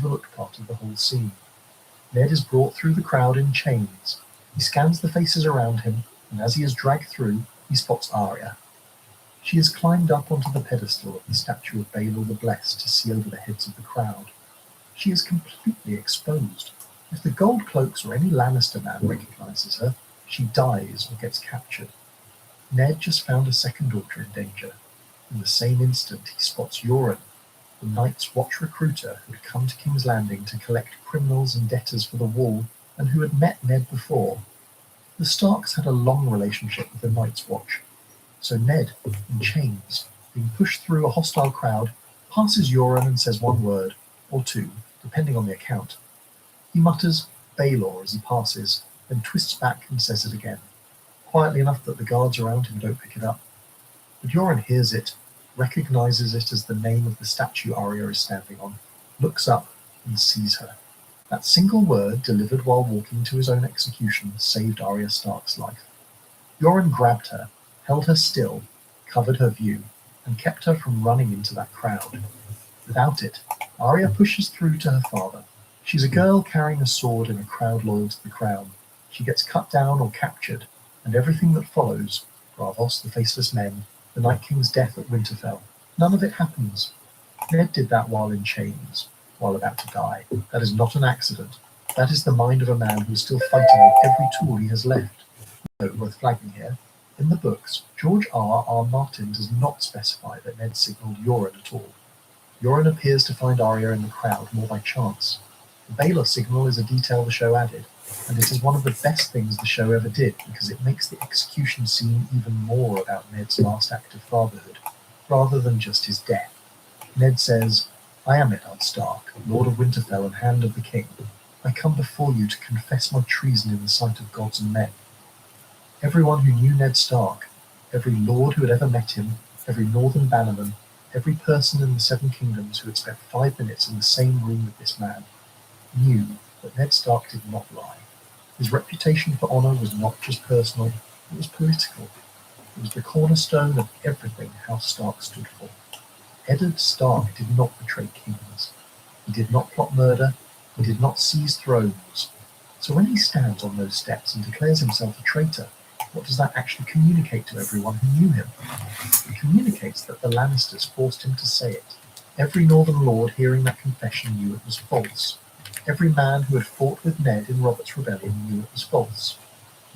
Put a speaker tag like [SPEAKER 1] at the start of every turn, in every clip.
[SPEAKER 1] overlooked part of the whole scene. Ned is brought through the crowd in chains. He scans the faces around him, and as he is dragged through, he spots Arya. She has climbed up onto the pedestal of the statue of Baelor the Blessed to see over the heads of the crowd. She is completely exposed. If the gold cloaks or any Lannister man recognizes her, she dies or gets captured. Ned just found a second daughter in danger. In the same instant, he spots Yoren, the Night's Watch recruiter who had come to King's Landing to collect criminals and debtors for the Wall and who had met Ned before. The Starks had a long relationship with the Night's Watch, so Ned, in chains, being pushed through a hostile crowd, passes Yoren and says one word, or two, depending on the account. He mutters Baelor as he passes, then twists back and says it again, quietly enough that the guards around him don't pick it up. But Yoren hears it, recognizes it as the name of the statue Arya is standing on, looks up and sees her. That single word, delivered while walking to his own execution, saved Arya Stark's life. Yoren grabbed her, held her still, covered her view, and kept her from running into that crowd. Without it, Arya pushes through to her father. She's a girl carrying a sword in a crowd loyal to the crown. She gets cut down or captured, and everything that follows, Braavos, the Faceless Men, the Night King's death at Winterfell, none of it happens. Ned did that while in chains, while about to die. That is not an accident. That is the mind of a man who is still fighting with every tool he has left. Note worth flagging here, in the books, George R. Martin does not specify that Ned signalled Yoren at all. Yoren appears to find Arya in the crowd more by chance. The Baelor signal is a detail the show added, and it is one of the best things the show ever did because it makes the execution scene even more about Ned's last act of fatherhood, rather than just his death. Ned says, "I am Eddard Stark, Lord of Winterfell and Hand of the King. I come before you to confess my treason in the sight of gods and men." Everyone who knew Ned Stark, every lord who had ever met him, every northern bannerman, every person in the Seven Kingdoms who had spent 5 minutes in the same room with this man, knew that Ned Stark did not lie. His reputation for honor was not just personal, it was political. It was the cornerstone of everything House Stark stood for. Eddard Stark did not betray kings. He did not plot murder. He did not seize thrones. So when he stands on those steps and declares himself a traitor, what does that actually communicate to everyone who knew him? It communicates that the Lannisters forced him to say it. Every northern lord hearing that confession knew it was false. Every man who had fought with Ned in Robert's Rebellion knew it was false.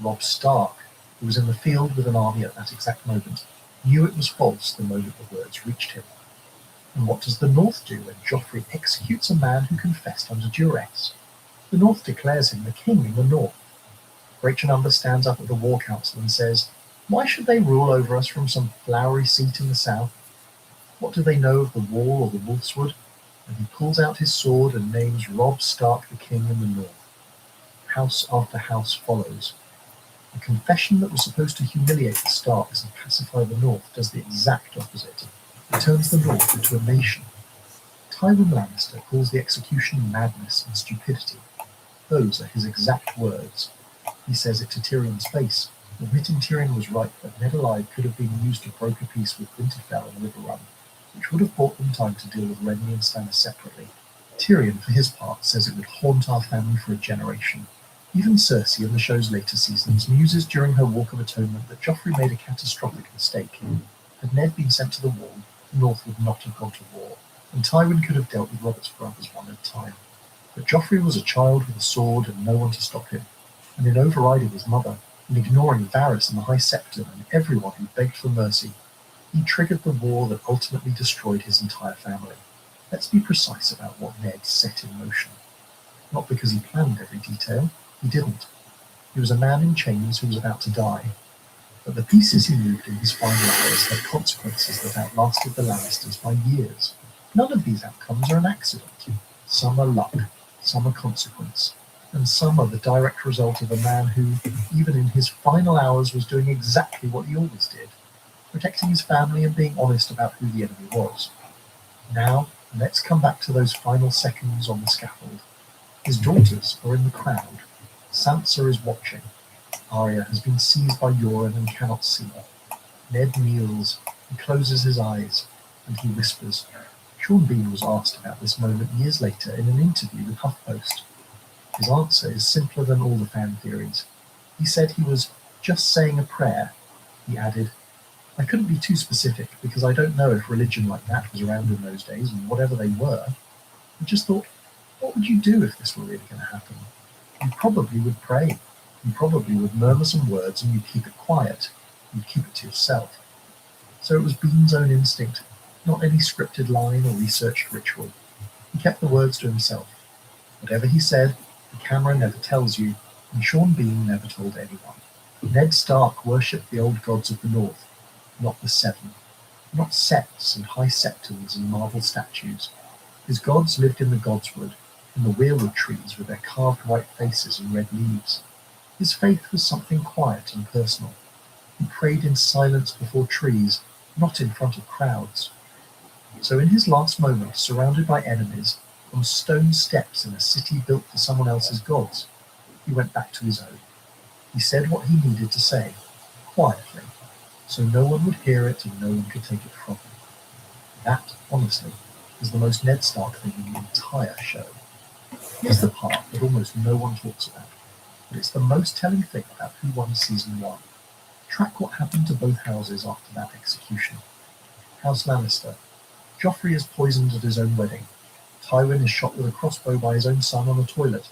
[SPEAKER 1] Robb Stark, who was in the field with an army at that exact moment, knew it was false the moment the words reached him. And what does the North do when Joffrey executes a man who confessed under duress? The North declares him the king in the North. Rachel Umber stands up at the War Council and says, "Why should they rule over us from some flowery seat in the South? What do they know of the Wall or the Wolfswood?" And he pulls out his sword and names Robb Stark the king in the North. House after house follows. The confession that was supposed to humiliate the Starks and pacify the North does the exact opposite. It turns the North into a nation. Tywin Lannister calls the execution madness and stupidity. Those are his exact words. He says it to Tyrion's face, admitting Tyrion was right that Ned alive could have been used to broker peace with Winterfell and Riverrun, which would have bought them time to deal with Renly and Stannis separately. Tyrion, for his part, says it would haunt our family for a generation. Even Cersei in the show's later seasons muses during her Walk of Atonement that Joffrey made a catastrophic mistake. Had Ned been sent to the Wall, the North would not have gone to war, and Tywin could have dealt with Robert's brothers one at a time. But Joffrey was a child with a sword and no one to stop him, and in overriding his mother, and ignoring Varys and the High Septon and everyone who begged for mercy, he triggered the war that ultimately destroyed his entire family. Let's be precise about what Ned set in motion. Not because he planned every detail, he didn't. He was a man in chains who was about to die. But the pieces he moved in his final hours had consequences that outlasted the Lannisters by years. None of these outcomes are an accident. Some are luck, some are consequence, and some are the direct result of a man who, even in his final hours, was doing exactly what he always did, protecting his family and being honest about who the enemy was. Now, let's come back to those final seconds on the scaffold. His daughters are in the crowd. Sansa is watching. Arya has been seized by Yoren and cannot see. Ned kneels, he closes his eyes, and he whispers, Sean Bean was asked about this moment years later in an interview with HuffPost. His answer is simpler than all the fan theories. He said he was just saying a prayer. He added, "I couldn't be too specific because I don't know if religion like that was around in those days, and whatever they were. I just thought, what would you do if this were really going to happen? You probably would pray. You probably would murmur some words and you'd keep it quiet. You'd keep it to yourself." So it was Bean's own instinct, not any scripted line or researched ritual. He kept the words to himself. Whatever he said, the camera never tells you, and Sean Bean never told anyone. Ned Stark worshipped the old gods of the North, not the Seven, not septs and high septums and marble statues. His gods lived in the godswood, in the weirwood trees with their carved white faces and red leaves. His faith was something quiet and personal. He prayed in silence before trees, not in front of crowds. So in his last moment, surrounded by enemies, on stone steps in a city built for someone else's gods, he went back to his own. He said what he needed to say, quietly, so no one would hear it and no one could take it from him. That, honestly, is the most Ned Stark thing in the entire show. Here's the part that almost no one talks about, but it's the most telling thing about who won Season 1. Track what happened to both houses after that execution. House Lannister. Joffrey is poisoned at his own wedding. Tywin is shot with a crossbow by his own son on a toilet.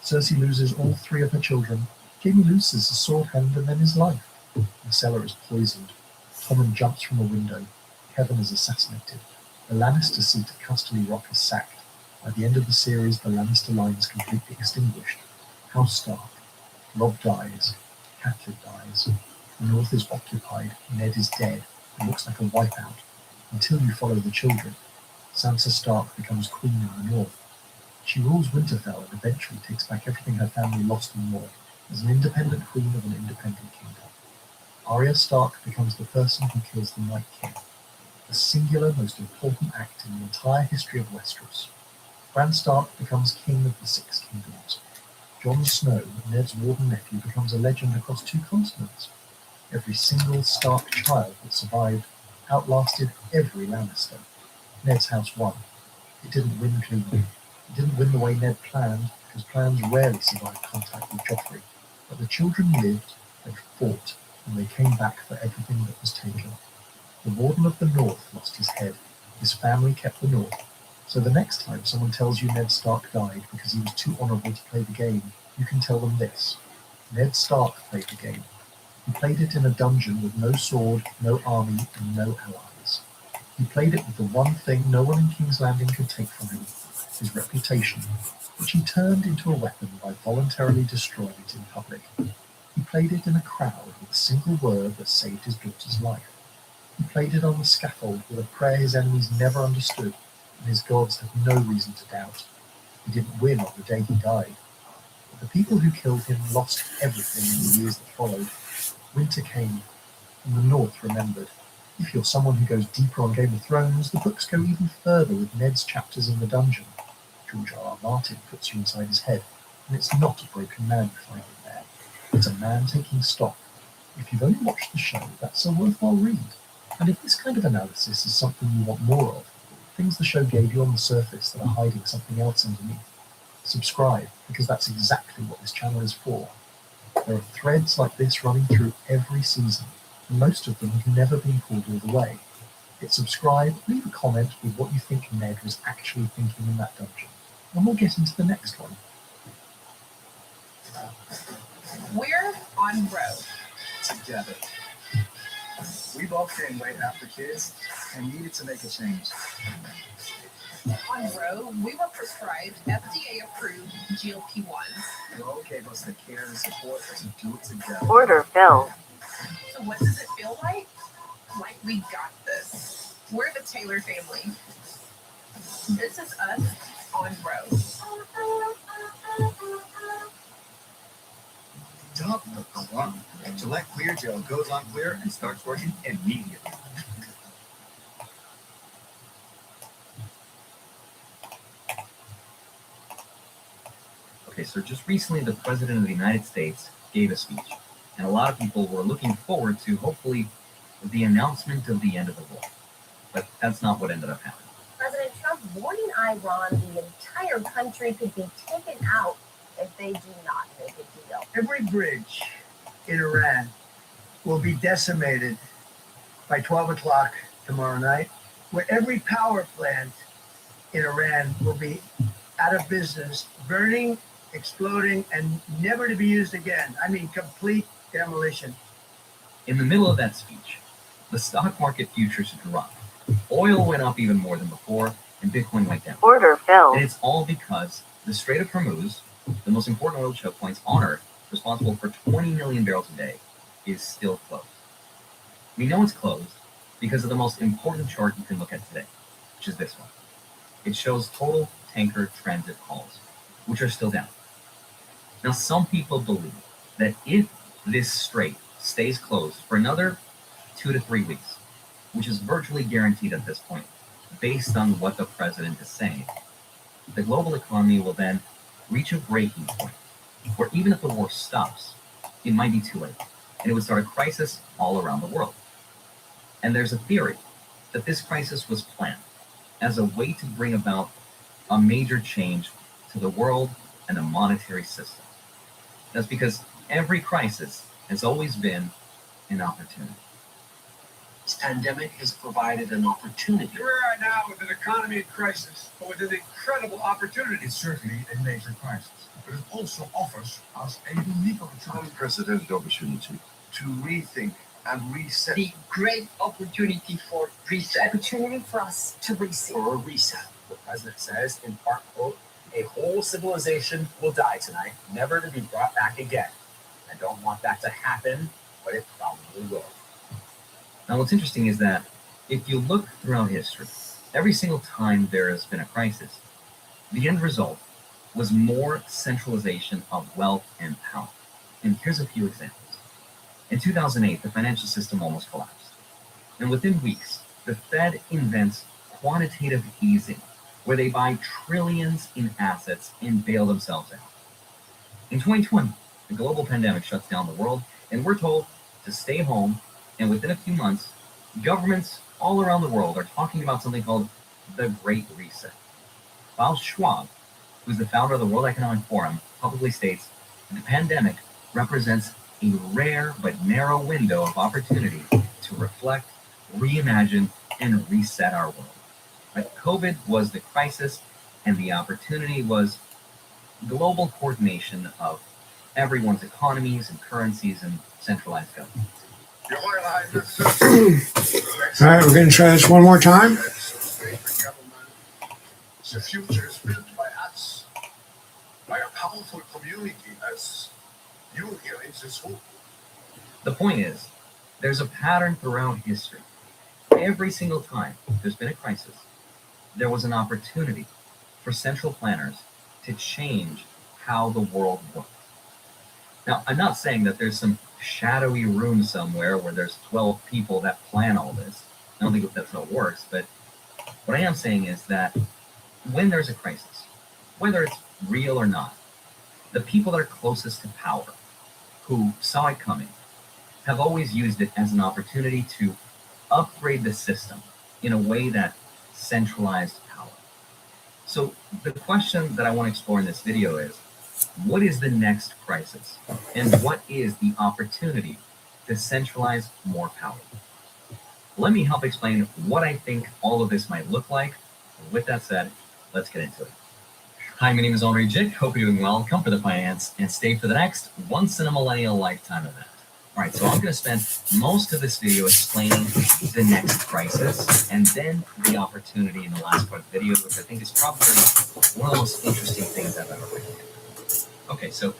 [SPEAKER 1] Cersei loses all 3 of her children. Jaime loses his sword hand and then his life. The cellar is poisoned. Tommen jumps from a window. Kevan is assassinated. The Lannister seat at Casterly Rock is sacked. By the end of the series, the Lannister line is completely extinguished. House Stark. Robb dies. Catelyn dies. The North is occupied. Ned is dead. It looks like a wipeout. Until you follow the children. Sansa Stark becomes queen in the North. She rules Winterfell and eventually takes back everything her family lost and more, as an independent queen of an independent kingdom. Arya Stark becomes the person who kills the Night King, the singular most important act in the entire history of Westeros. Bran Stark becomes king of the Six Kingdoms. Jon Snow, Ned's warden nephew, becomes a legend across 2 continents. Every single Stark child that survived outlasted every Lannister. Ned's house won. It didn't win cleanly. It didn't win the way Ned planned, because plans rarely survive contact with Joffrey. But the children lived, they fought, and they came back for everything that was taken. The Warden of the North lost his head. His family kept the North. So the next time someone tells you Ned Stark died because he was too honorable to play the game, you can tell them this. Ned Stark played the game. He played it in a dungeon with no sword, no army, and no allies. He played it with the one thing no one in King's Landing could take from him, his reputation, which he turned into a weapon by voluntarily destroying it in public. He played it in a crowd with a single word that saved his daughter's life. He played it on the scaffold with a prayer his enemies never understood and his gods had no reason to doubt. He didn't win on the day he died. But the people who killed him lost everything in the years that followed. Winter came, and the North remembered. If you're someone who goes deeper on Game of Thrones, the books go even further with Ned's chapters in the dungeon. George R.R. Martin puts you inside his head, and it's not a broken man you find in there. It's a man taking stock. If you've only watched the show, that's a worthwhile read. And if this kind of analysis is something you want more of, things the show gave you on the surface that are hiding something else underneath, subscribe, because that's exactly what this channel is for. There are threads like this running through every season, and most of them have never been pulled all the way. Hit subscribe, leave a comment with what you think Ned was actually thinking in that dungeon, and we'll get into the next one.
[SPEAKER 2] We're on road.
[SPEAKER 3] Together. We both gained weight after kids and needed to make a change.
[SPEAKER 2] On road, we were prescribed FDA-approved GLP-1s.
[SPEAKER 3] Ro gave us the care and support to do it together.
[SPEAKER 4] Order filled.
[SPEAKER 2] So what does it feel like? Like we got this. We're the Taylor family. This is us on road.
[SPEAKER 3] Dump the clump. Gillette Clear Gel goes on clear and starts working immediately.
[SPEAKER 5] Okay, so just recently the President of the United States gave a speech, and a lot of people were looking forward to, hopefully, the announcement of the end of the war. But that's not what ended up happening.
[SPEAKER 6] President
[SPEAKER 4] Born in Iran, the entire country could be taken out if they do not make a deal.
[SPEAKER 3] Every bridge in Iran will be decimated by 12 o'clock tomorrow night, where every power plant in Iran will be out of business, burning, exploding, and never to be used again. I mean, complete demolition.
[SPEAKER 5] In the middle of that speech, the stock market futures dropped. Oil went up even more than before, and Bitcoin went down.
[SPEAKER 4] Order filled.
[SPEAKER 5] And it's all because the Strait of Hormuz, the most important oil choke points on Earth, responsible for 20 million barrels a day, is still closed. We know it's closed because of the most important chart you can look at today, which is this one. It shows total tanker transit calls, which are still down. Now, some people believe that if this strait stays closed for another 2 to 3 weeks, which is virtually guaranteed at this point, based on what the president is saying, the global economy will then reach a breaking point where even if the war stops, it might be too late, and it would start a crisis all around the world. And there's a theory that this crisis was planned as a way to bring about a major change to the world and the monetary system. That's because every crisis has always been an opportunity.
[SPEAKER 6] This pandemic has provided an opportunity.
[SPEAKER 7] Here we are now with an economy in crisis, but with an incredible opportunity.
[SPEAKER 8] It's certainly a major crisis, but it also offers us a unique opportunity.
[SPEAKER 9] Unprecedented opportunity to rethink and reset.
[SPEAKER 6] The great opportunity for reset.
[SPEAKER 4] Opportunity for us to reset.
[SPEAKER 6] For a reset.
[SPEAKER 10] The president says, in part quote, "A whole civilization will die tonight, never to be brought back again. I don't want that to happen, but it probably will."
[SPEAKER 5] Now, what's interesting is that if you look throughout history, every single time there has been a crisis, the end result was more centralization of wealth and power. And here's a few examples. In 2008, the financial system almost collapsed. And within weeks, the Fed invents quantitative easing, where they buy trillions in assets and bail themselves out. In 2020, the global pandemic shuts down the world, and we're told to stay home. And within a few months, governments all around the world are talking about something called the Great Reset. Klaus Schwab, who's the founder of the World Economic Forum, publicly states the pandemic represents a rare but narrow window of opportunity to reflect, reimagine, and reset our world. But COVID was the crisis, and the opportunity was global coordination of everyone's economies and currencies and centralized government.
[SPEAKER 8] Your Royal Highness.
[SPEAKER 7] All right, we're going to try this one more time.
[SPEAKER 8] The future is built by us, by a powerful community as you here in this room.
[SPEAKER 5] The point is, there's a pattern throughout history. Every single time there's been a crisis, there was an opportunity for central planners to change how the world worked. Now, I'm not saying that there's some shadowy room somewhere where there's 12 people that plan all this. I don't think that's how it works, but what I am saying is that when there's a crisis, whether it's real or not, the people that are closest to power, who saw it coming, have always used it as an opportunity to upgrade the system in a way that centralized power. So the question that I want to explore in this video is, what is the next crisis? And what is the opportunity to centralize more power? Let me help explain what I think all of this might look like. With that said, let's get into it. Hi, my name is Henri Jick. Hope you're doing well. Come for the finance and stay for the next once in a millennial lifetime event. All right, so I'm going to spend most of this video explaining the next crisis and then the opportunity in the last part of the video, which I think is probably one of the most interesting things I've ever written. Okay, so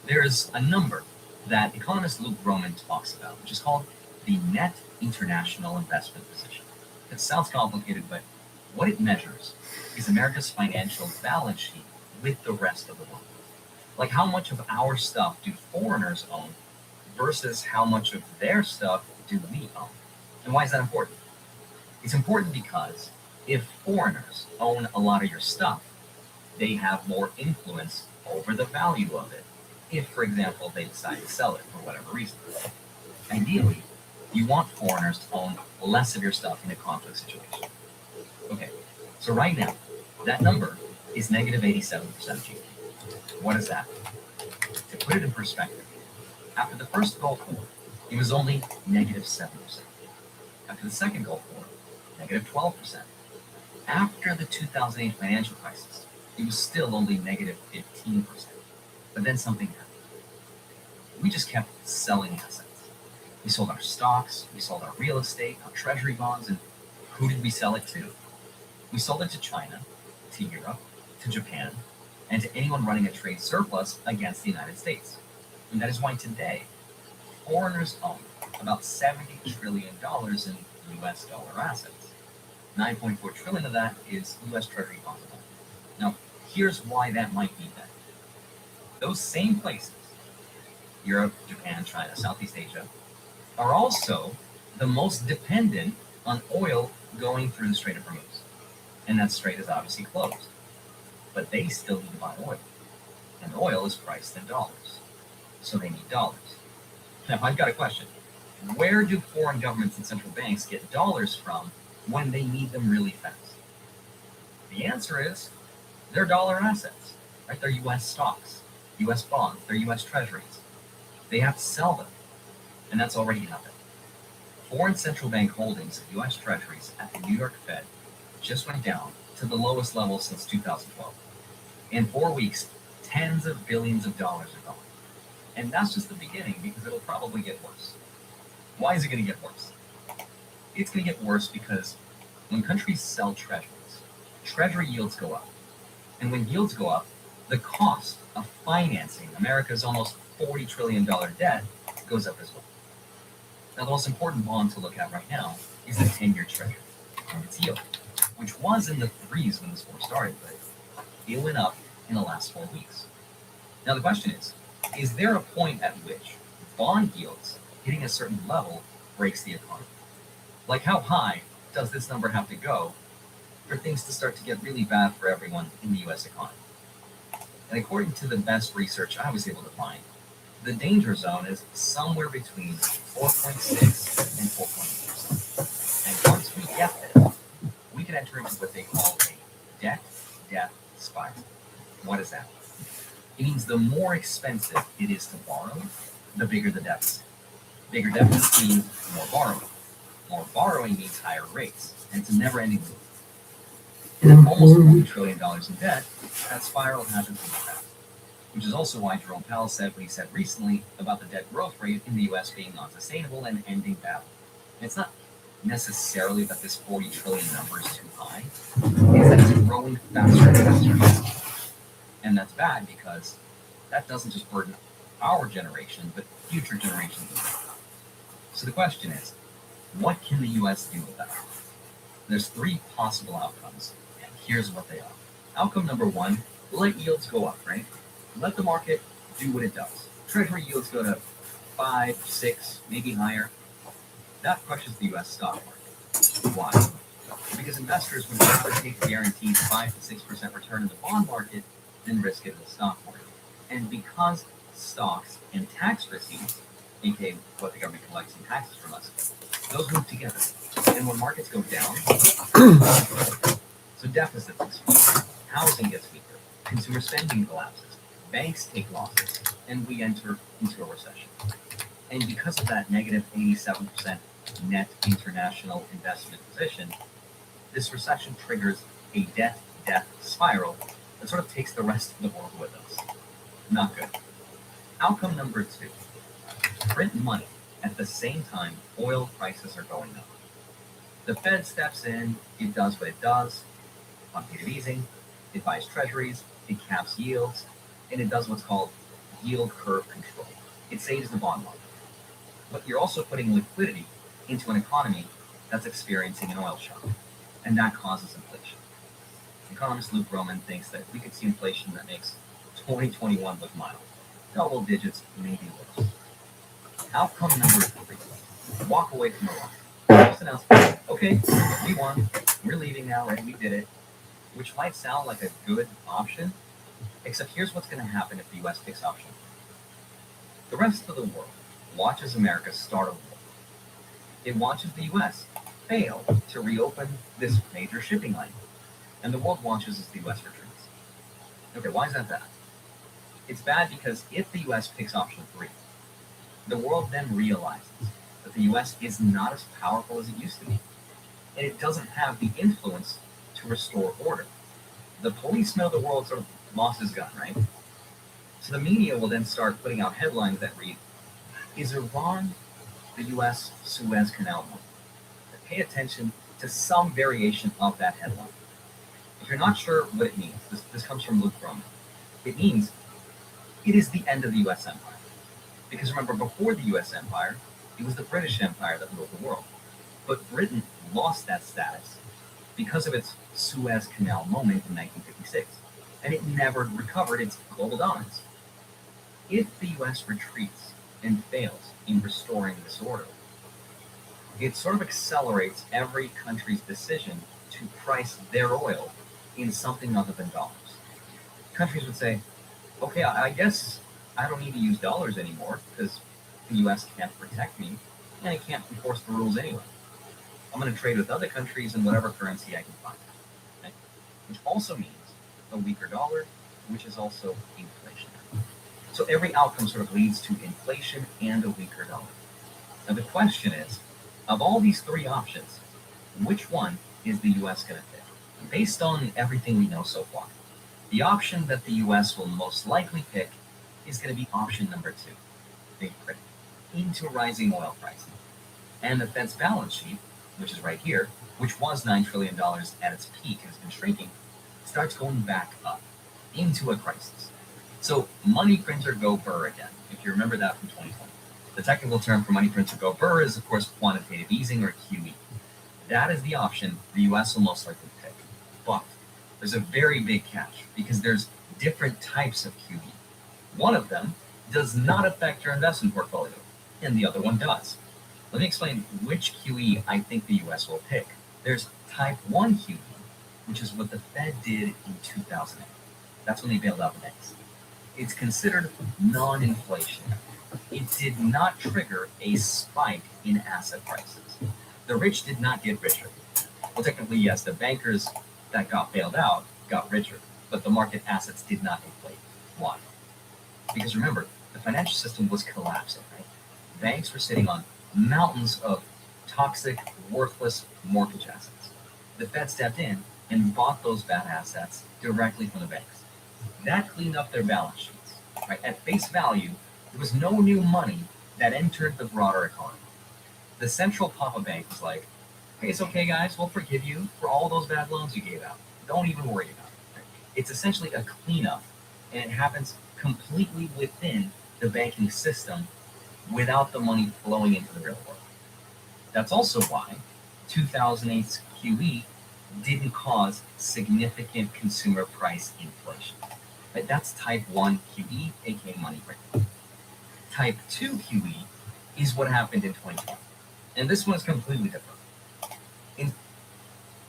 [SPEAKER 5] there's a number that economist Luke Gromen talks about, which is called the net international investment position. It sounds complicated, but what it measures is America's financial balance sheet with the rest of the world. Like how much of our stuff do foreigners own versus how much of their stuff do we own? And why is that important? It's important because if foreigners own a lot of your stuff, they have more influence over the value of it, if, for example, they decide to sell it for whatever reason. Ideally, you want foreigners to own less of your stuff in a conflict situation. Okay, so right now, That number is negative 87% GDP. What is that? To put it in perspective, after the first Gulf War, it was only negative 7%. After the second Gulf War, negative 12%. After the 2008 financial crisis, it was still only negative 15%. But then something happened. We just kept selling assets. We sold our stocks, we sold our real estate, our treasury bonds, and who did we sell it to? We sold it to China, to Europe, to Japan, and to anyone running a trade surplus against the United States. And that is why today, foreigners own about $70 trillion in US dollar assets. 9.4 trillion of that is US Treasury bonds alone. Now, here's why that might be better. Those same places, Europe, Japan, China, Southeast Asia, are also the most dependent on oil going through the Strait of Hormuz. And that strait is obviously closed. But they still need to buy oil. And oil is priced in dollars. So they need dollars. Now, I've got a question. Where do foreign governments and central banks get dollars from when they need them really fast? The answer is they're dollar assets, right? They're US stocks, US bonds, they're US treasuries. They have to sell them. And that's already happened. Foreign central bank holdings of US treasuries at the New York Fed just went down to the lowest level since 2012. In 4 weeks, tens of billions of dollars are gone. And that's just the beginning because it'll probably get worse. Why is it going to get worse? It's going to get worse because when countries sell treasuries, treasury yields go up. And when yields go up, the cost of financing America's almost $40 trillion debt goes up as well. Now, the most important bond to look at right now is the 10-year treasury and its yield, which was in the threes when this war started, but it went up in the last 4 weeks. Now, the question is there a point at which bond yields hitting a certain level breaks the economy? Like, how high does this number have to go for things to start to get really bad for everyone in the US economy? And according to the best research I was able to find, the danger zone is somewhere between 4.6 and 4.8%. And once we get there, we can enter into what they call a debt spiral. What is that? It means the more expensive it is to borrow, the bigger the deficit. Bigger deficits mean more borrowing. More borrowing means higher rates, and it's a never-ending loop. And at almost $40 trillion in debt, that spiral hasn't been fast. Which is also why Jerome Powell said what he said recently about the debt growth rate in the US being non-sustainable and ending badly. And it's not necessarily that this 40 trillion number is too high, it's that it's growing faster and faster. And that's bad because that doesn't just burden our generation, but future generations as well. So the question is, what can the US do with that? There's 3 possible outcomes, and here's what they are. Outcome number 1, let yields go up, right? Let the market do what it does. Treasury yields go to 5, 6, maybe higher. That crushes the US stock market. Why? Because investors would rather take a guaranteed 5 to 6% return in the bond market than risk it in the stock market. And because stocks and tax receipts, aka what the government collects in taxes from us, those move together. And when markets go down, so deficits expand, housing gets weaker, consumer spending collapses, banks take losses, and we enter into a recession. And because of that negative 87% net international investment position, this recession triggers a debt spiral that sort of takes the rest of the world with us. Not good. Outcome number 2, print money at the same time oil prices are going up. The Fed steps in, it does what it does, quantitative easing, it buys treasuries, it caps yields, and it does what's called yield curve control. It saves the bond market. But you're also putting liquidity into an economy that's experiencing an oil shock, and that causes inflation. Economist Luke Roman thinks that we could see inflation that makes 2021 look mild. Double digits, maybe worse. Outcome number 3, walk away from Iraq. Just announce, okay, we won, we're leaving now, and we did it, which might sound like a good option, except here's what's going to happen if the US picks option. The rest of the world watches America start a war. It watches the US fail to reopen this major shipping line. and the world watches as the US retreats. Okay, why is that bad? It's bad because if the US picks option 3, the world then realizes that the US is not as powerful as it used to be, and it doesn't have the influence to restore order. The policeman of the world sort of lost his gun, right? So the media will then start putting out headlines that read, "Is Iran the US Suez Canal moment?" Pay attention to some variation of that headline. If you're not sure what it means, this comes from Luke Roman. It means it is the end of the US Empire. Because remember, before the US Empire, it was the British Empire that ruled the world. But Britain lost that status because of its Suez Canal moment in 1956, and it never recovered its global dominance. If the US retreats and fails in restoring this order, it sort of accelerates every country's decision to price their oil in something other than dollars. Countries would say, okay, I guess I don't need to use dollars anymore because the US can't protect me and it can't enforce the rules anyway. I'm going to trade with other countries in whatever currency I can find. Okay? Which also means a weaker dollar, which is also inflation. So every outcome sort of leads to inflation and a weaker dollar. Now the question is, of all these 3 options, which one is the US going to pick? Based on everything we know so far, the option that the US will most likely pick is going to be option number 2, big credit, into rising oil prices. And the Fed's balance sheet, which is right here, which was $9 trillion at its peak and has been shrinking, starts going back up into a crisis. So money printer go burr again, if you remember that from 2020. The technical term for money printer go burr is, of course, quantitative easing, or QE. That is the option the US will most likely pick. But there's a very big catch, because there's different types of QE. One of them does not affect your investment portfolio, and the other one does. Let me explain which QE I think the US will pick. There's type 1 QE, which is what the Fed did in 2008. That's when they bailed out the banks. It's considered non-inflationary. It did not trigger a spike in asset prices. The rich did not get richer. Well, technically, yes, the bankers that got bailed out got richer, but the market assets did not inflate. Why? Because remember, the financial system was collapsing, right? Banks were sitting on mountains of toxic, worthless mortgage assets. The Fed stepped in and bought those bad assets directly from the banks. That cleaned up their balance sheets, right? At face value, there was no new money that entered the broader economy. The central Papa Bank was like, hey, it's okay, guys, we'll forgive you for all those bad loans you gave out. Don't even worry about it. Right? It's essentially a cleanup, and it happens completely within the banking system without the money flowing into the real world. That's also why 2008's QE didn't cause significant consumer price inflation. Right? That's type 1 QE, aka money printing. Type 2 QE is what happened in 2020. And this one is completely different.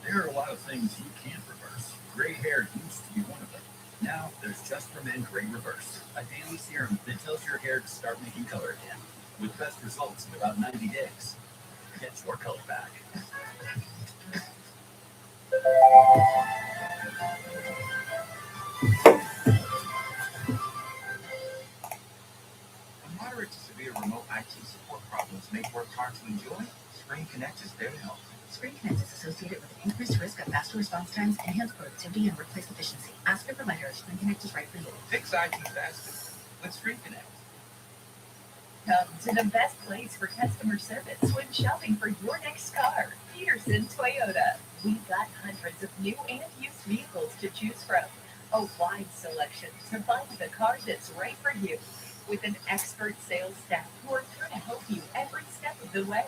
[SPEAKER 11] There are a lot of things you can't reverse. Gray hair used to be one of them. Now, there's Just for Men Gray Reverse, a daily serum that tells your hair to start making color again, with best results in about 90 days. Get your color back.
[SPEAKER 10] When moderate to severe remote IT support problems make work hard to enjoy, Screen Connect is there to help.
[SPEAKER 12] Screen Connect is associated with an increased risk of faster response times, enhanced productivity, and workplace efficiency. Ask your provider if Screen Connect is right for you.
[SPEAKER 10] Fix IT faster with Screen Connect.
[SPEAKER 2] Come to the best place for customer service when shopping for your next car, Peterson Toyota. We've got hundreds of new and used vehicles to choose from. A wide selection to find the car that's right for you. With an expert sales staff who are here to help you every step of the way.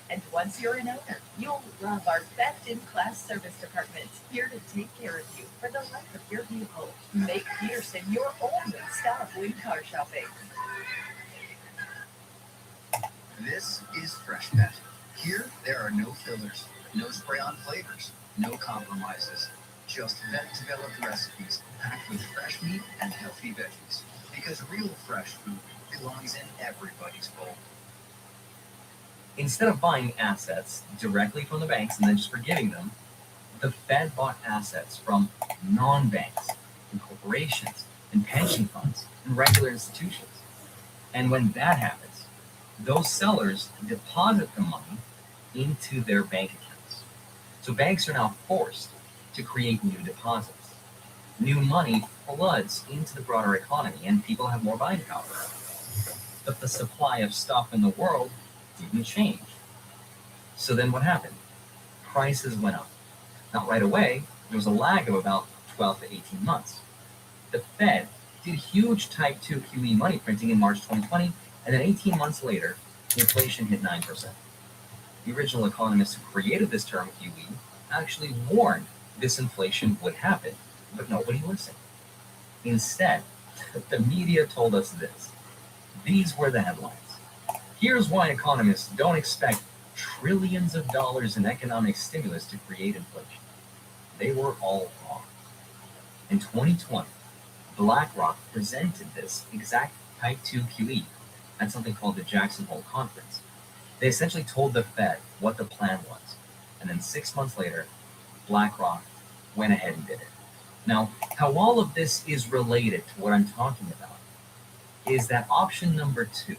[SPEAKER 2] And once you're an owner, you'll love our best-in-class service department, here to take care of you for the life of your vehicle. Make Peterson your only stop when car shopping.
[SPEAKER 11] This is Fresh Pet. Here, there are no fillers, no spray-on flavors, no compromises. Just vet-developed recipes packed with fresh meat and healthy veggies. Because real fresh food belongs in everybody's bowl.
[SPEAKER 5] Instead of buying assets directly from the banks and then just forgiving them, The Fed bought assets from non-banks and corporations and pension funds and regular institutions. And when that happens, those sellers deposit the money into their bank accounts. So banks are now forced to create new deposits. New money floods into the broader economy and people have more buying power. But the supply of stuff in the world didn't change. So then what happened? Prices went up. Not right away, there was a lag of about 12 to 18 months. The Fed did huge type 2 QE money printing in March 2020, and then 18 months later, inflation hit 9%. The original economists who created this term QE actually warned this inflation would happen, but nobody listened. Instead, the media told us this. These were the headlines. Here's why economists don't expect trillions of dollars in economic stimulus to create inflation. They were all wrong. In 2020, BlackRock presented this exact Type 2 QE at something called the Jackson Hole Conference. They essentially told the Fed what the plan was, and then 6 months later, BlackRock went ahead and did it. Now, how all of this is related to what I'm talking about is that option number 2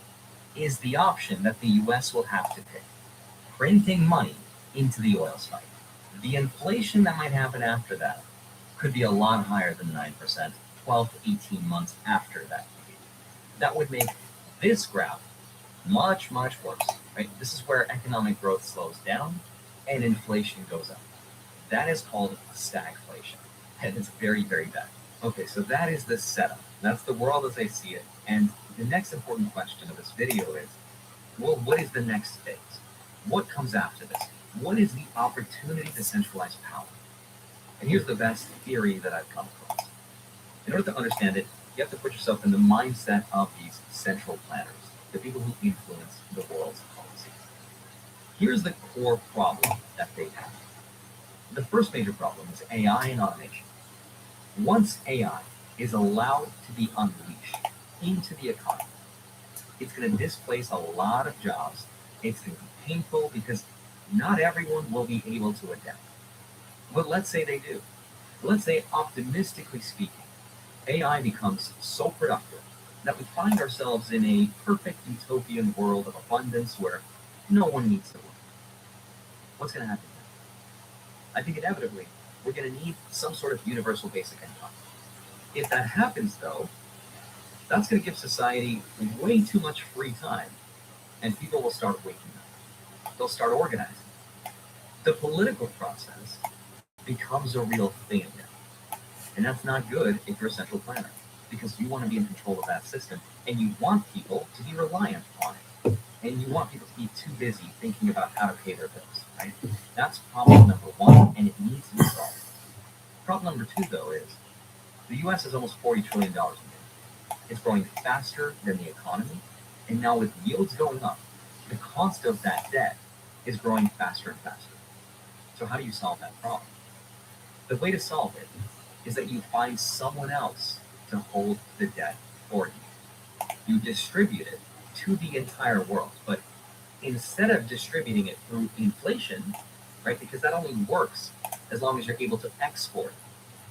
[SPEAKER 5] is the option that the US will have to pick. Printing money into the oil spike. The inflation that might happen after that could be a lot higher than 9%, 12 to 18 months after that. That would make this graph much, much worse, right? This is where economic growth slows down and inflation goes up. That is called stagflation, and it's very, very bad. Okay, so that is the setup. That's the world as I see it. And the next important question of this video is, well, what is the next phase? What comes after this? What is the opportunity to centralize power? And here's the best theory that I've come across. In order to understand it, you have to put yourself in the mindset of these central planners, the people who influence the world's policies. Here's the core problem that they have. The first major problem is AI and automation. Once AI is allowed to be unleashed into the economy, it's going to displace a lot of jobs. It's going to be painful because not everyone will be able to adapt. But let's say they do. Let's say, optimistically speaking, AI becomes so productive that we find ourselves in a perfect utopian world of abundance where no one needs to work. What's going to happen then? I think inevitably we're going to need some sort of universal basic income. If that happens, though, that's going to give society way too much free time, and people will start waking up. They'll start organizing. The political process becomes a real thing again. And that's not good if you're a central planner, because you want to be in control of that system, and you want people to be reliant on it. And you want people to be too busy thinking about how to pay their bills, right? That's problem number 1, and it needs to be solved. Problem number 2, though, is the U.S. has almost $40 trillion in debt. It's growing faster than the economy, and now with yields going up, the cost of that debt is growing faster and faster. So how do you solve that problem? The way to solve it is that you find someone else to hold the debt for you. You distribute it to the entire world, but instead of distributing it through inflation, right, because that only works as long as you're able to export,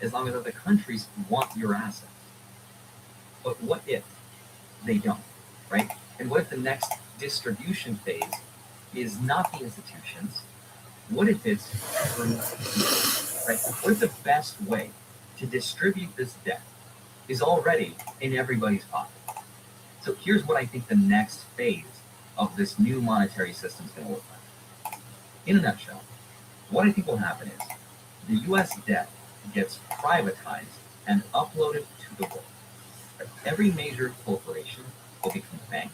[SPEAKER 5] as long as other countries want your assets. But what if they don't, right? And what if the next distribution phase is not the institutions? What if it's through people, right? What if the best way to distribute this debt is already in everybody's pocket? So here's what I think the next phase of this new monetary system is going to look like. In a nutshell, what I think will happen is the US debt gets privatized and uploaded to the world. Every major corporation will become a bank.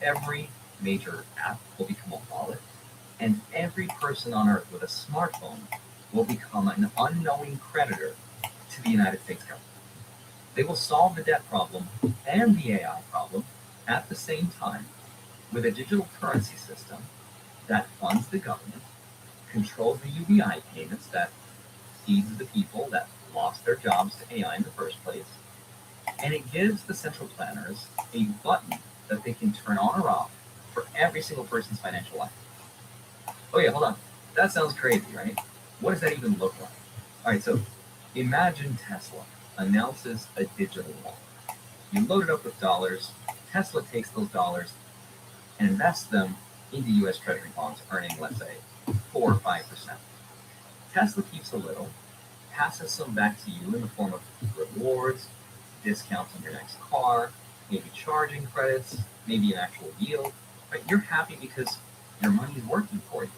[SPEAKER 5] Every major app will become a wallet. And every person on earth with a smartphone will become an unknowing creditor to the United States government. They will solve the debt problem and the AI problem at the same time with a digital currency system that funds the government, controls the UBI payments that feeds the people that lost their jobs to AI in the first place, and it gives the central planners a button that they can turn on or off for every single person's financial life. Oh yeah, hold on. That sounds crazy, right? What does that even look like? All right, so imagine Tesla announces a digital wallet. You load it up with dollars. Tesla takes those dollars and invests them into U.S. Treasury bonds, earning, let's say, 4 or 5%. Tesla keeps a little, passes some back to you in the form of rewards, discounts on your next car, maybe charging credits, maybe an actual yield. But you're happy because your money's working for you.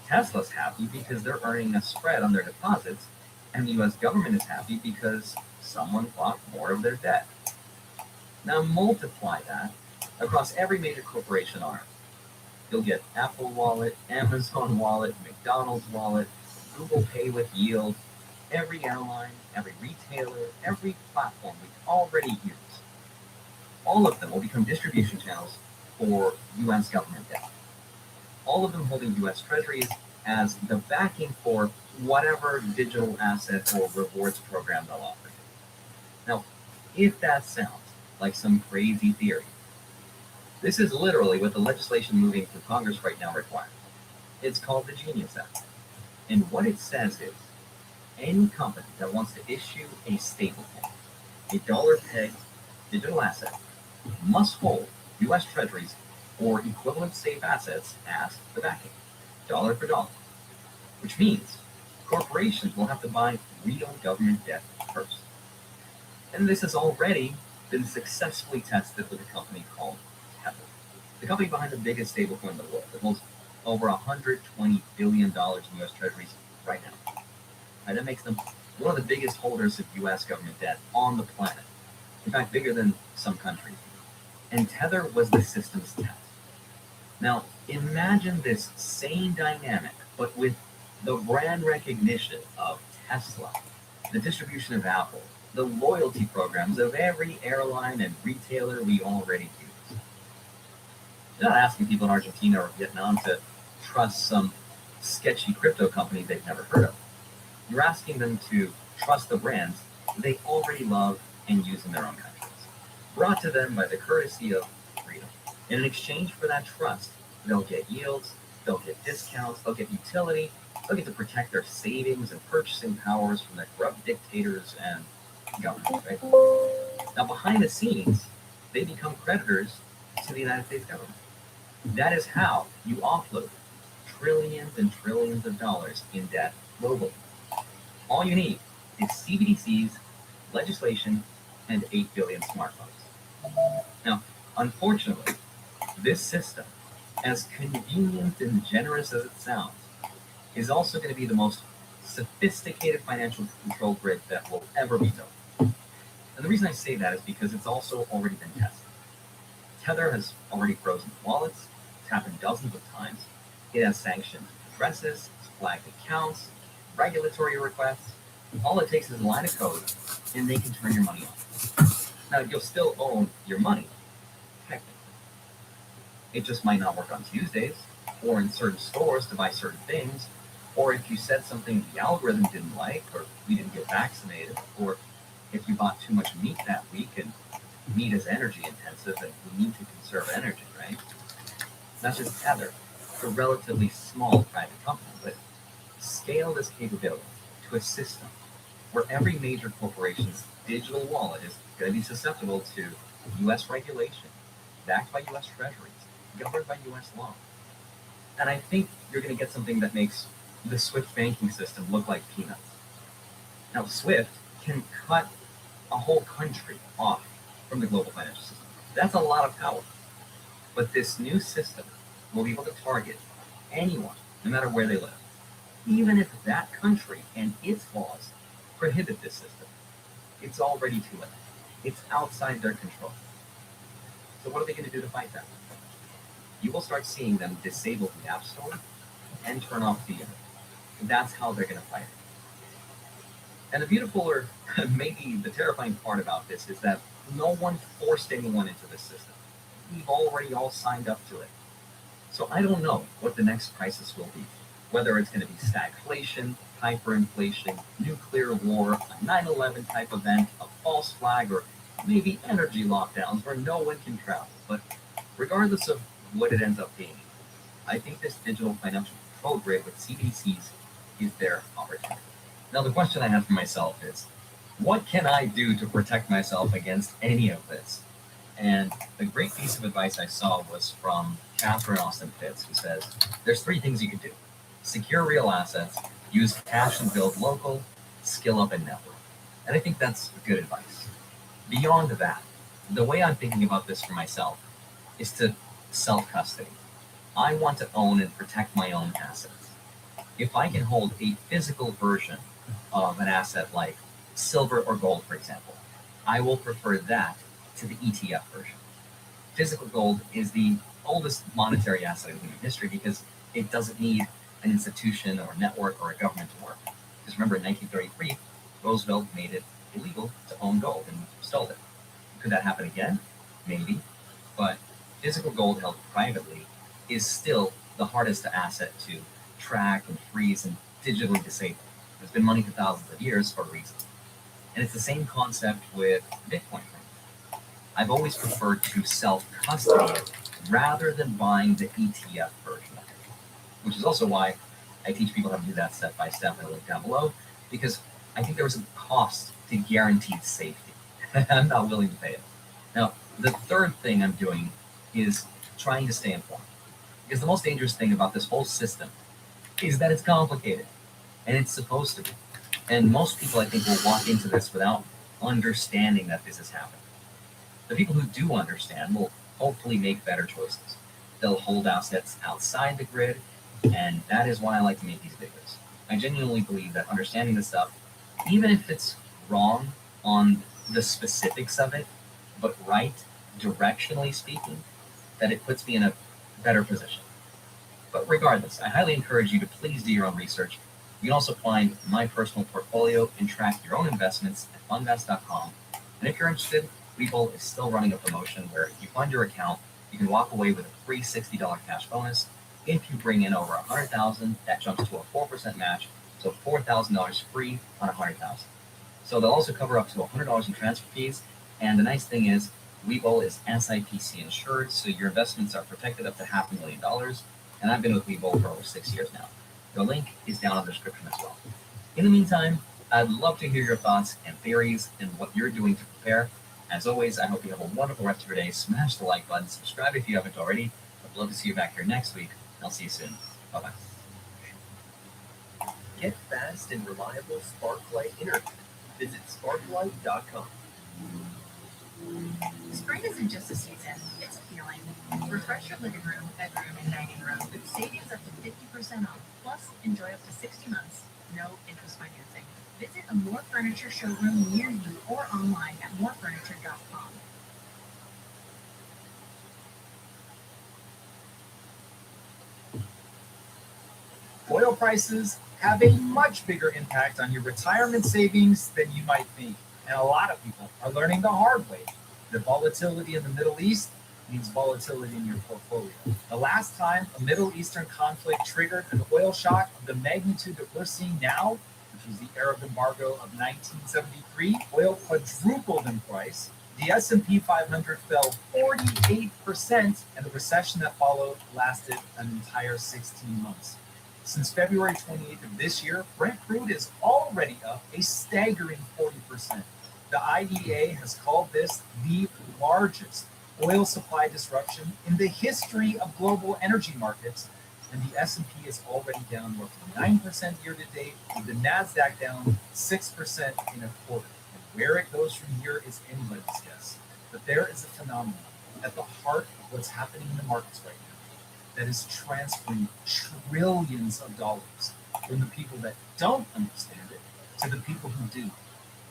[SPEAKER 5] Tesla's happy because they're earning a spread on their deposits, and the U.S. government is happy because someone bought more of their debt. Now multiply that across every major corporation on Earth. You'll get Apple Wallet, Amazon Wallet, McDonald's Wallet, Google Pay with yield, every airline, every retailer, every platform we already use. All of them will become distribution channels for U.S. government debt. All of them holding U.S. treasuries as the backing for whatever digital asset or rewards program they'll offer. Now, if that sounds like some crazy theory, this is literally what the legislation moving through Congress right now requires. It's called the Genius Act. And what it says is, any company that wants to issue a stablecoin, a dollar-pegged digital asset, must hold U.S. treasuries or equivalent safe assets as the backing, dollar for dollar. Which means corporations will have to buy real government debt first. And this has already been successfully tested with a company called Tether, the company behind the biggest stablecoin in the world, that holds over $120 billion in U.S. treasuries right now. And that makes them one of the biggest holders of U.S. government debt on the planet. In fact, bigger than some countries. And Tether was the system's test. Now, imagine this same dynamic, but with the brand recognition of Tesla, the distribution of Apple, the loyalty programs of every airline and retailer we already use. You're not asking people in Argentina or Vietnam to trust some sketchy crypto company they've never heard of. You're asking them to trust the brands they already love and use in their own countries, brought to them by the courtesy of freedom. And in exchange for that trust, they'll get yields, they'll get discounts, they'll get utility, they'll get to protect their savings and purchasing powers from the corrupt dictators and governments, right? Now, behind the scenes, they become creditors to the United States government. That is how you offload trillions and trillions of dollars in debt globally. All you need is CBDCs, legislation, and 8 billion smartphones. Now, unfortunately, this system, as convenient and generous as it sounds, is also going to be the most sophisticated financial control grid that will ever be built. And the reason I say that is because it's also already been tested. Tether has already frozen wallets. It's happened dozens of times. It has sanctioned addresses, flagged accounts, regulatory requests. All it takes is a line of code, and they can turn your money off. Now, you'll still own your money, technically. It just might not work on Tuesdays, or in certain stores to buy certain things, or if you said something the algorithm didn't like, or you didn't get vaccinated, or if you bought too much meat that week, and meat is energy intensive, and we need to conserve energy, right? Not just Tether, a relatively small private company, but scale this capability to a system where every major corporation's digital wallet is going to be susceptible to U.S. regulation, backed by U.S. treasuries, governed by U.S. law. And I think you're going to get something that makes the SWIFT banking system look like peanuts. Now, SWIFT can cut a whole country off from the global financial system. That's a lot of power. But this new system will be able to target anyone, no matter where they live, even if that country and its laws prohibit this system. It's already too late. It's outside their control. So what are they going to do to fight that? You will start seeing them disable the App Store and turn off the internet. That's how they're going to fight it. And the beautiful, or maybe the terrifying part about this, is that no one forced anyone into this system. We've already all signed up to it. So I don't know what the next crisis will be. Whether it's going to be stagflation, hyperinflation, nuclear war, a 9/11 type event, a false flag, or maybe energy lockdowns where no one can travel. But regardless of what it ends up being, I think this digital financial control grid with CBDCs, is their opportunity. Now, the question I have for myself is, what can I do to protect myself against any of this? And the great piece of advice I saw was from Catherine Austin Fitts, who says, there's 3 things you can do. Secure real assets, use cash and build local, skill up and network. And I think that's good advice. Beyond that, the way I'm thinking about this for myself is to self-custody. I want to own and protect my own assets. If I can hold a physical version of an asset like silver or gold, for example, I will prefer that to the ETF version. Physical gold is the oldest monetary asset in human history because it doesn't need an institution or network or a government to work. Because remember, in 1933, Roosevelt made it illegal to own gold and stole it. Could that happen again? Maybe. But physical gold held privately is still the hardest asset to track and freeze and digitally disable. There's been money for thousands of years for a reason. And it's the same concept with Bitcoin. I've always preferred to self-custody it rather than buying the ETF version of it, which is also why I teach people how to do that step by step in a link down below, because I think there was a cost to guaranteed safety. I'm not willing to pay it. Now, the third thing I'm doing is trying to stay informed, because the most dangerous thing about this whole system is that it's complicated, and it's supposed to be. And most people, I think, will walk into this without understanding that this is happening. The people who do understand will hopefully make better choices. They'll hold assets outside the grid, and that is why I like to make these videos. I genuinely believe that understanding this stuff, even if it's wrong on the specifics of it, but right directionally speaking, that it puts me in a better position. But regardless, I highly encourage you to please do your own research. You can also find my personal portfolio and track your own investments at funvest.com. And if you're interested, Webull is still running a promotion where if you fund your account, you can walk away with a free $60 cash bonus. If you bring in over $100,000, that jumps to a 4% match, so $4,000 free on $100,000. So they'll also cover up to $100 in transfer fees. And the nice thing is, Webull is SIPC insured, so your investments are protected up to $500,000. And I've been with Webull for over 6 years now. The link is down in the description as well. In the meantime, I'd love to hear your thoughts and theories and what you're doing to prepare. As always, I hope you have a wonderful rest of your day. Smash the like button, subscribe if you haven't already. I'd love to see you back here next week. I'll see you soon. Bye-bye.
[SPEAKER 13] Get fast and reliable Sparklight internet. Visit sparklight.com.
[SPEAKER 12] Spring isn't just a season, it's a feeling. Refresh your living room, bedroom, and dining room with savings up to 50% off. Plus, enjoy up to 60 months, no interest financing. Visit a More Furniture showroom near you or online at morefurniture.com.
[SPEAKER 10] Oil prices have a much bigger impact on your retirement savings than you might think. And a lot of people are learning the hard way. The volatility in the Middle East means volatility in your portfolio. The last time a Middle Eastern conflict triggered an oil shock of the magnitude that we're seeing now, which was the Arab embargo of 1973, oil quadrupled in price. The S&P 500 fell 48%, and the recession that followed lasted an entire 16 months. Since February 28th of this year, Brent crude is already up a staggering 40%. The IEA has called this the largest oil supply disruption in the history of global energy markets, and the S&P is already down more than 9% year to date, with the NASDAQ down 6% in a quarter. And where it goes from here is anybody's guess. But there is a phenomenon at the heart of what's happening in the markets right now that is transferring trillions of dollars from the people that don't understand it to the people who do.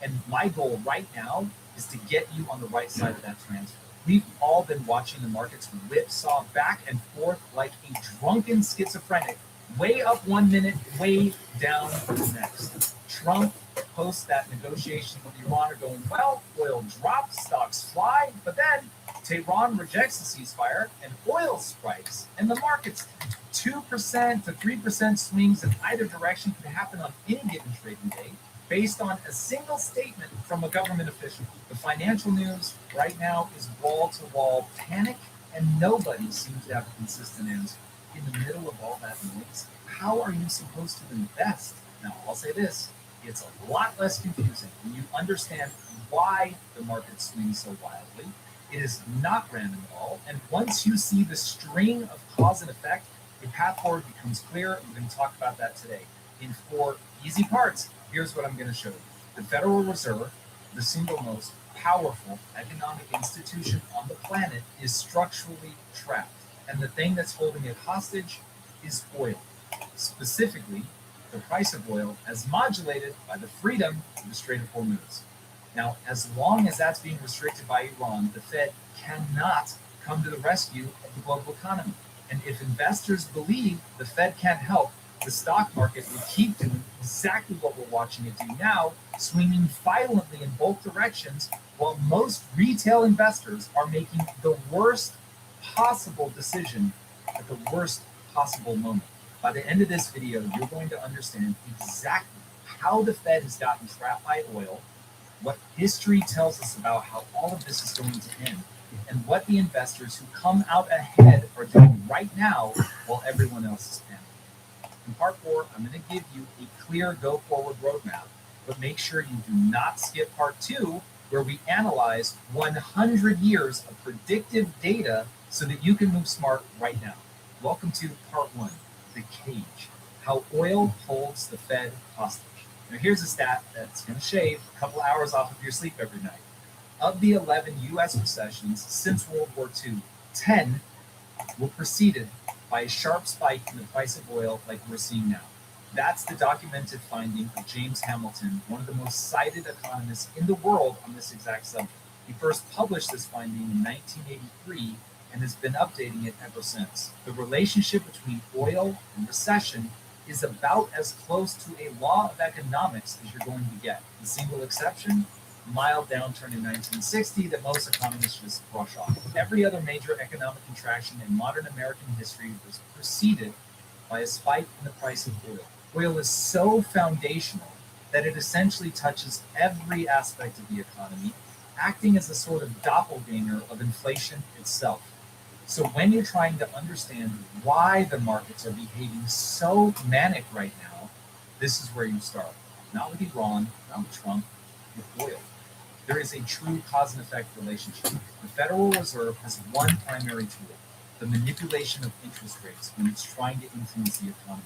[SPEAKER 10] And my goal right now is to get you on the right side of that transfer. We've all been watching the markets whipsaw back and forth like a drunken schizophrenic, way up 1 minute, way down the next. Trump posts that negotiation with Iran are going well, oil drops, stocks fly, but then Tehran rejects the ceasefire and oil spikes, and the markets 2% to 3% swings in either direction can happen on any given trading day, based on a single statement from a government official. The financial news right now is wall-to-wall panic, and nobody seems to have a consistent answer. In the middle of all that noise, how are you supposed to invest? Now, I'll say this, it's a lot less confusing when you understand why the market swings so wildly. It is not random at all. And once you see the string of cause and effect, your path forward becomes clear. We're going to talk about that today in 4 easy parts. Here's what I'm going to show you. The Federal Reserve, the single most powerful economic institution on the planet, is structurally trapped. And the thing that's holding it hostage is oil. Specifically, the price of oil as modulated by the freedom of the Strait of Hormuz. Now, as long as that's being restricted by Iran, the Fed cannot come to the rescue of the global economy. And if investors believe the Fed can't help, the stock market will keep doing exactly what we're watching it do now, swinging violently in both directions, while most retail investors are making the worst possible decision at the worst possible moment. By the end of this video, you're going to understand exactly how the Fed has gotten trapped by oil, what history tells us about how all of this is going to end, and what the investors who come out ahead are doing right now while everyone else is panicking. In part 4, I'm going to give you a clear go-forward roadmap, but make sure you do not skip part 2, where we analyze 100 years of predictive data so that you can move smart right now. Welcome to part 1, the cage, how oil holds the Fed hostage. Now here's a stat that's going to shave a couple hours off of your sleep every night. Of the 11 U.S. recessions since World War II, 10 were preceded by a sharp spike in the price of oil like we're seeing now. That's the documented finding of James Hamilton, one of the most cited economists in the world on this exact subject. He first published this finding in 1983 and has been updating it ever since. The relationship between oil and recession is about as close to a law of economics as you're going to get. The single exception, mild downturn in 1960 that most economists just brush off. Every other major economic contraction in modern American history was preceded by a spike in the price of oil. Oil is so foundational that it essentially touches every aspect of the economy, acting as a sort of doppelganger of inflation itself. So when you're trying to understand why the markets are behaving so manic right now, this is where you start. Not with Iran, not with Trump, with oil. There is a true cause and effect relationship. The Federal Reserve has one primary tool, the manipulation of interest rates when it's trying to influence the economy.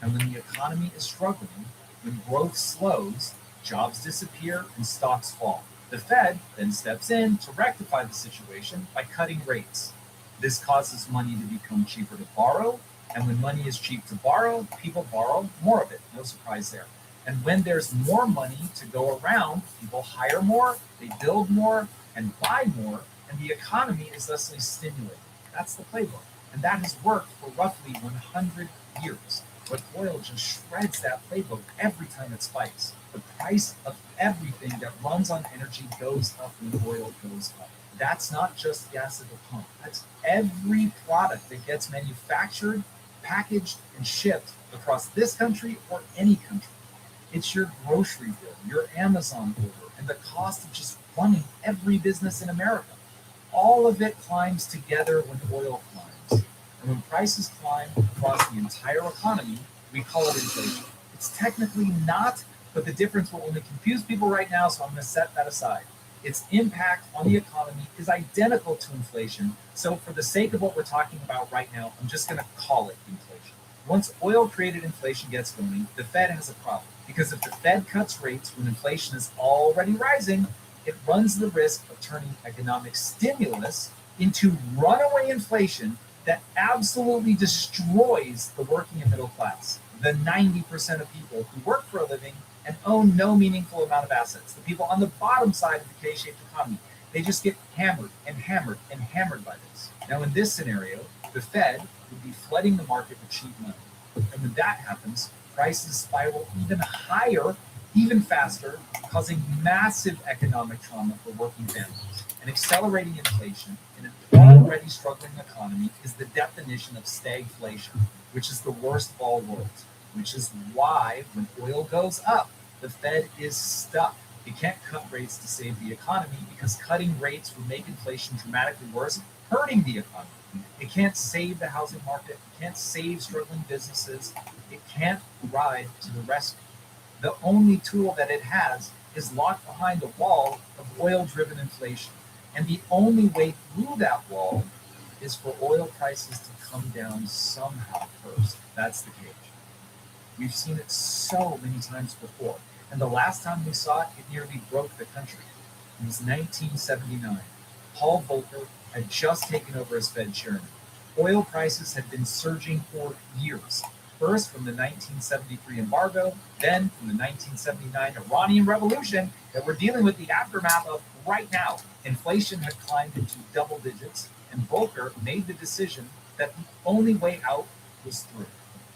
[SPEAKER 10] And when the economy is struggling, when growth slows, jobs disappear and stocks fall. The Fed then steps in to rectify the situation by cutting rates. This causes money to become cheaper to borrow, and when money is cheap to borrow, people borrow more of it. No surprise there. And when there's more money to go around, people hire more, they build more, and buy more, and the economy is thusly stimulated. That's the playbook. And that has worked for roughly 100 years. But oil just shreds that playbook every time it spikes. The price of everything that runs on energy goes up when oil goes up. That's not just gas at the pump. That's every product that gets manufactured, packaged, and shipped across this country or any country. It's your grocery bill, your Amazon order, and the cost of just running every business in America. All of it climbs together when oil climbs. And when prices climb across the entire economy, we call it inflation. It's technically not, but the difference will only confuse people right now, so I'm going to set that aside. Its impact on the economy is identical to inflation, so for the sake of what we're talking about right now, I'm just going to call it inflation. Once oil-created inflation gets going, the Fed has a problem, because if the Fed cuts rates when inflation is already rising, it runs the risk of turning economic stimulus into runaway inflation that absolutely destroys the working and middle class, the 90% of people who work for a living and own no meaningful amount of assets. The people on the bottom side of the K-shaped economy, they just get hammered and hammered and hammered by this. Now, in this scenario, the Fed would be flooding the market with cheap money. And when that happens, prices spiral even higher, even faster, causing massive economic trauma for working families. And accelerating inflation in an already struggling economy is the definition of stagflation, which is the worst of all worlds, which is why when oil goes up, the Fed is stuck. It can't cut rates to save the economy because cutting rates would make inflation dramatically worse, hurting the economy. It can't save the housing market. It can't save struggling businesses. It can't ride to the rescue. The only tool that it has is locked behind a wall of oil-driven inflation. And the only way through that wall is for oil prices to come down somehow first. That's the cage. We've seen it so many times before. And the last time we saw it, it nearly broke the country. It was 1979. Paul Volcker had just taken over as Fed chairman. Oil prices had been surging for years. First from the 1973 embargo, then from the 1979 Iranian Revolution that we're dealing with the aftermath of right now. Inflation had climbed into double digits, and Volcker made the decision that the only way out was through.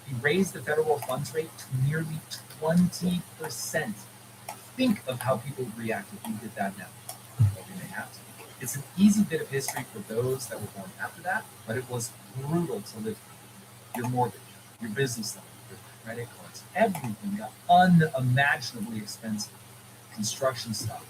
[SPEAKER 10] He raised the federal funds rate to nearly 20%. Think of how people would react if you did that now. Well, we may have to. It's an easy bit of history for those that were born after that, but it was brutal to live through. Your mortgage, your business loan, your credit cards, everything got unimaginably expensive. Construction stuff,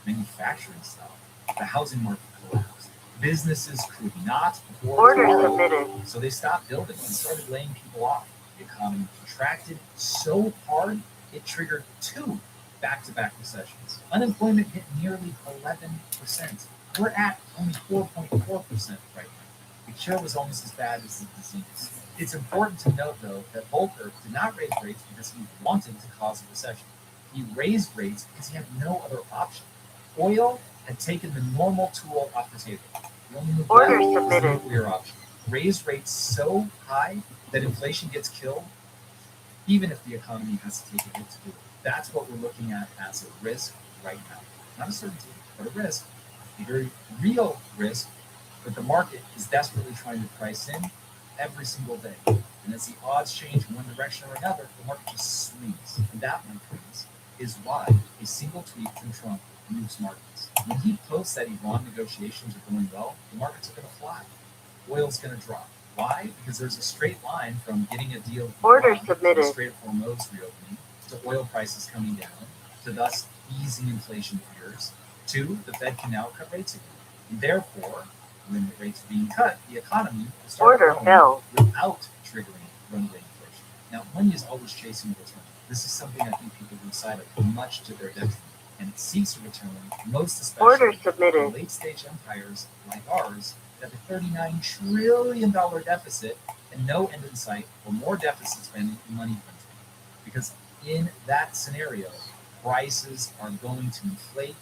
[SPEAKER 10] manufacturing stuff, the housing market collapsed. Businesses could not afford
[SPEAKER 4] Order
[SPEAKER 10] to
[SPEAKER 4] submitted.
[SPEAKER 10] so they stopped building and started laying people off. The economy contracted so hard it triggered two back-to-back recessions. Unemployment hit nearly 11%. We're at only 4.4% right now. The cure was almost as bad as the disease. It's important to note, though, that Volcker did not raise rates because he wanted to cause a recession. He raised rates because he had no other option. Oil had taken the normal tool off the table. The only move
[SPEAKER 4] Order
[SPEAKER 10] left was the
[SPEAKER 4] submitted.
[SPEAKER 10] nuclear option. Raise rates so high that inflation gets killed, even if the economy has to take a hit to do it. That's what we're looking at as a risk right now. Not a certainty, but a risk. A very real risk that the market is desperately trying to price in every single day. And as the odds change in one direction or another, the market just swings. And that, my friends, is why a single tweet from Trump moves markets. When he posts that Iran negotiations are going well, the markets are going to fly. Oil's going to drop. Why? Because there's a straight line from getting a deal with
[SPEAKER 4] Order
[SPEAKER 10] Iran,
[SPEAKER 4] submitted.
[SPEAKER 10] to the Strait of Hormuz reopening, to oil prices coming down, to thus easing inflation fears, to the Fed can now cut rates again. And therefore, when the rates are being cut, the economy will start
[SPEAKER 4] Order
[SPEAKER 10] growing
[SPEAKER 4] filled.
[SPEAKER 10] without triggering runaway inflation. Now, money is always chasing a return. This is something I think people lose sight of, much to their detriment. And it seeks a return, most especially
[SPEAKER 4] Order
[SPEAKER 10] for
[SPEAKER 4] submitted.
[SPEAKER 10] late-stage empires like ours that have a $39 trillion deficit and no end in sight for more deficit spending and money printing. Because in that scenario, prices are going to inflate,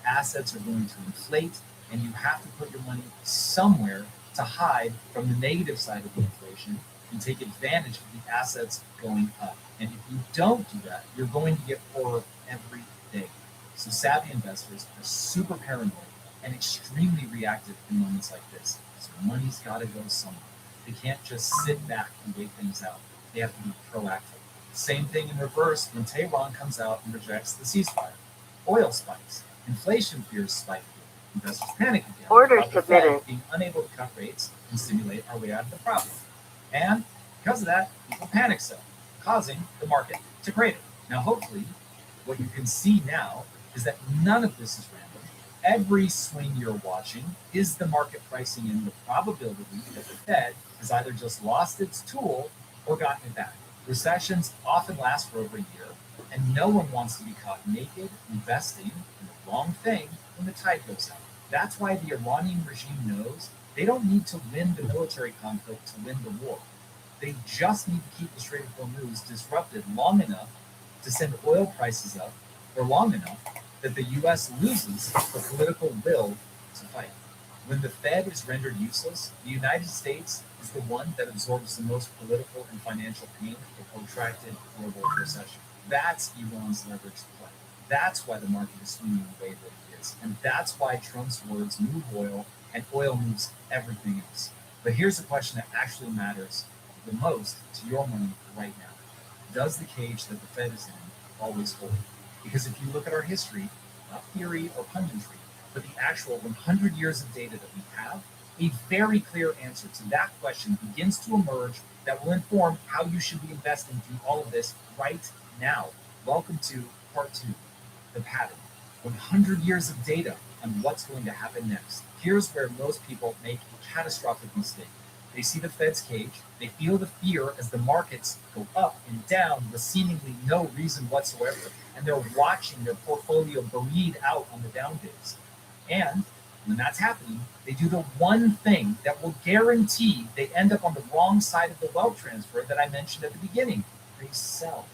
[SPEAKER 10] assets are going to inflate, and you have to put your money somewhere to hide from the negative side of the inflation and take advantage of the assets going up. And if you don't do that, you're going to get poorer every day. So savvy investors are super paranoid and extremely reactive in moments like this. So money's got to go somewhere. They can't just sit back and wait things out. They have to be proactive. Same thing in reverse when Tehran comes out and rejects the ceasefire. Oil spikes. Inflation fears spike. Investors panic again.
[SPEAKER 4] Order
[SPEAKER 10] about the
[SPEAKER 4] submitted.
[SPEAKER 10] Fed being unable to cut rates and stimulate our way out of the problem. And because of that, people panic sell, causing the market to crater. Now, hopefully, what you can see now is that none of this is random. Every swing you're watching is the market pricing in the probability that the Fed has either just lost its tool or gotten it back. Recessions often last for over a year, and no one wants to be caught naked investing in the wrong thing when the tide goes out. That's why the Iranian regime knows they don't need to win the military conflict to win the war. They just need to keep the Strait of Hormuz disrupted long enough to send oil prices up, or long enough that the U.S. loses the political will to fight. When the Fed is rendered useless, the United States is the one that absorbs the most political and financial pain of a protracted global recession. That's Iran's leverage to play. That's why the market is swinging the way that it is. And that's why Trump's words move oil, and oil moves everything else. But here's the question that actually matters the most to your money right now. Does the cage that the Fed is in always hold? Because if you look at our history, not theory or punditry, but the actual 100 years of data that we have, a very clear answer to that question begins to emerge that will inform how you should be investing through all of this right now. Welcome to part 2, the pattern. 100 years of data on what's going to happen next. Here's where most people make a catastrophic mistake. They see the Fed's cage. They feel the fear as the markets go up and down with seemingly no reason whatsoever. And they're watching their portfolio bleed out on the down days. And when that's happening, they do the one thing that will guarantee they end up on the wrong side of the wealth transfer that I mentioned at the beginning. They sell.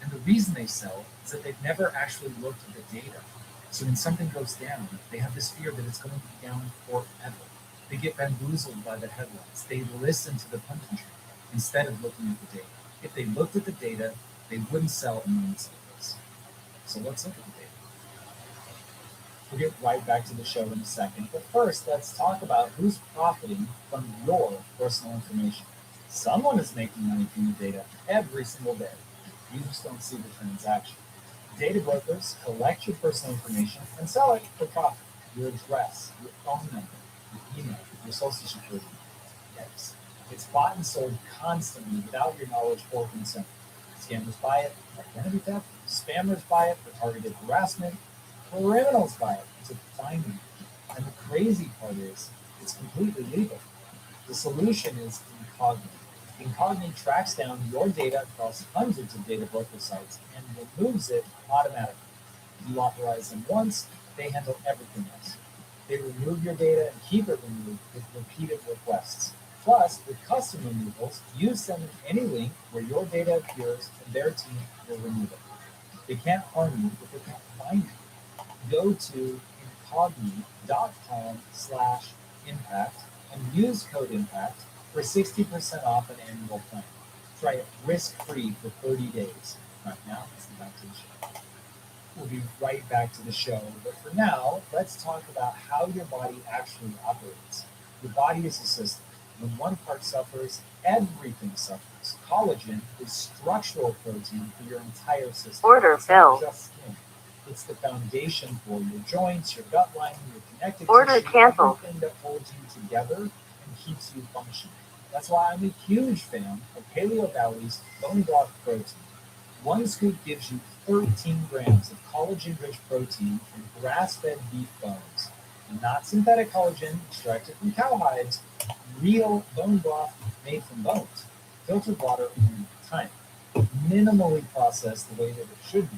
[SPEAKER 10] And the reason they sell is that they've never actually looked at the data. So when something goes down, they have this fear that it's going to be down forever. They get bamboozled by the headlines. They listen to the punditry instead of looking at the data. If they looked at the data, they wouldn't sell in moments like this. So let's look at the data. We'll get right back to the show in a second. But first, let's talk about who's profiting from your personal information. Someone is making money from the data every single day. You just don't see the transaction. Data brokers collect your personal information and sell it for profit. Your address, your phone number, your email, your social security. Yes. It's bought and sold constantly without your knowledge or consent. Scammers buy it for identity theft, spammers buy it for targeted harassment, criminals buy it to find you. And the crazy part is, it's completely legal. The solution is Incogni. Incogni tracks down your data across hundreds of data broker sites and removes it automatically. You authorize them once, they handle everything else. They remove your data and keep it removed with repeated requests. Plus, with custom removals, you send them any link where your data appears and their team will remove it. They can't harm you if they can't find you. Go to incogni.com/impact and use code IMPACT for 60% off an annual plan. Try it risk-free for 30 days. Right now, it's the back to the show. We'll be right back to the show, but for now, let's talk about how your body actually operates. Your body is a system. When one part suffers, everything suffers. Collagen is structural protein for your entire system.
[SPEAKER 14] Order
[SPEAKER 10] it's not
[SPEAKER 14] filled.
[SPEAKER 10] just skin. It's the foundation for your joints, your gut lining, your connective
[SPEAKER 14] Order
[SPEAKER 10] tissue,
[SPEAKER 14] canceled.
[SPEAKER 10] everything that holds you together and keeps you functioning. That's why I'm a huge fan of Paleo Valley's bone broth protein. One scoop gives you 13 grams of collagen-rich protein from grass-fed beef bones. Not synthetic collagen extracted from cow hides, real bone broth made from bones. Filtered water in time. Minimally processed the way that it should be.